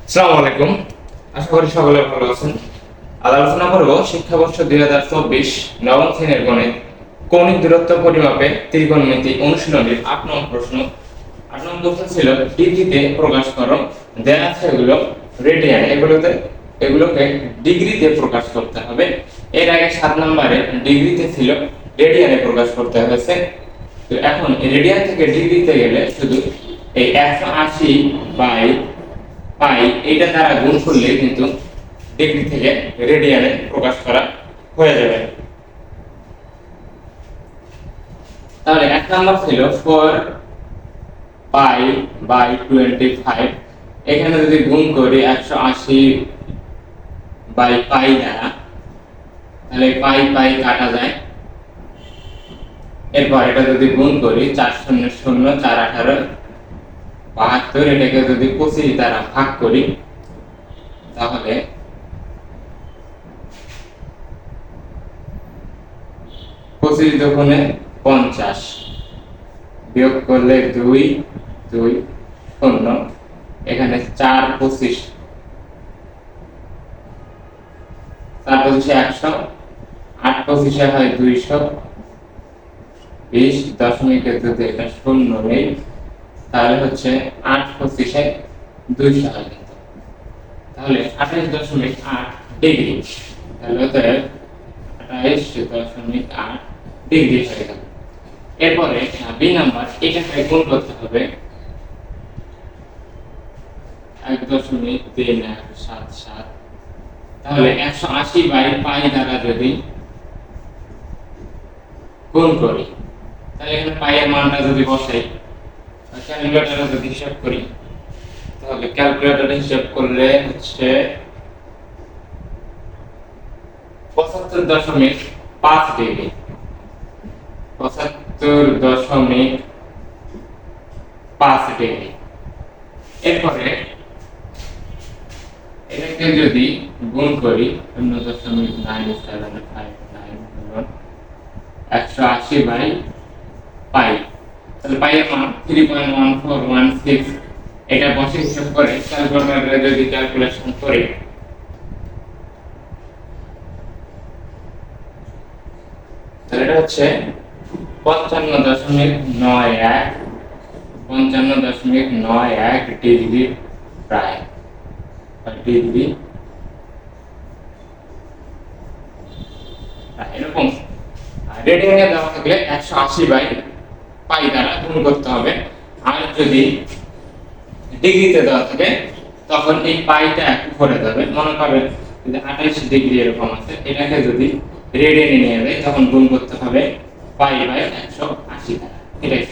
আসসালামু আলাইকুম। আশা করি সকলে ভালো আছেন। আজ আলোচনা করব শিক্ষাবর্ষ 2024 নবম শ্রেণীর গণিত কৌণিক দূরত্ব পরিমাপে ত্রিকোণমিতি অনুশীলনীর 8 নং প্রশ্ন। 8 নং প্রশ্ন ছিল ডিগ্রিতে প্রকাশ করো। দেয়া আছে এগুলো রেডিয়ানে, এগুলোকে ডিগ্রিতে প্রকাশ করতে হবে। এর আগে 7 নম্বরে ডিগ্রিতে ছিল, রেডিয়ানে প্রকাশ করতে হয়েছে। তো এখন রেডিয়ান থেকে ডিগ্রিতে গেলে শুধু এই 180 বাই পাই এইটা দ্বারা গুণ করলে কিন্তু ডিগ্রি থেকে রেডিয়ানে প্রকাশ করা হয়ে যাবে। তাহলে এক নাম্বার ছিল 4 পাই বাই 25। এখানে যদি গুণ করি 180 বাই পাই দ্বারা, তাহলে পাই পাই কাটা যায়। এরপর এটা যদি গুণ করি 4 শূন্য 0 4 18 72, এটাকে যদি 25 দ্বারা ভাগ করি তাহলে 25 দুগুণে 50, বিয়োগ করলে 2 2 0, এখানে 4 25, 4 25 100, 8 25 হয় 200, 20 দশমিকের যদি এটা শূন্য নেই তাহলে হচ্ছে 8 25 200 হয়। তাহলে 28.8 ডিগ্রি, তাহলে হচ্ছে 28.8 ডিগ্রি হয়ে গেল। এরপরে বি নাম্বার, এটাকে গুণ করতে হবে 1.3177। তাহলে 180 বাই পাই দ্বারা যদি গুণ করি, তাহলে এখানে পাই এর মানটা যদি বসাই, ক্যালকুলেটরে যদি হিসাব করি, তাহলে ক্যালকুলেটরে হিসাব করলে হচ্ছে 75.5 ডিগ্রি, 75.5 ডিগ্রি। এরপরে এটাকে যদি গুণ করি 0.9759 180 বাই পাই, তাহলে পাই এর মান 3.1416। এটা বসে হিসাব করে ক্যালকুলেটরে যদি ক্যালকুলেশন করি, তাহলে এটা হচ্ছে 55.91 ডিগ্রি, প্রায় ডিগ্রি এরকম। রেডিয়ানে দেওয়া থাকলে 180 বাই পাই দ্বারা গুণ করতে হবে। আর যদি ডিগ্রিতে দেওয়া থাকে তখন এই পাইটা উপরে যাবে। মনে করেন যদি 28 ডিগ্রি এরকম আছে, এটাকে যদি রেডিয়ানে নিয়ে যায় তখন গুণ করতে হবে পাই বাই 180 দ্বারা। এটাই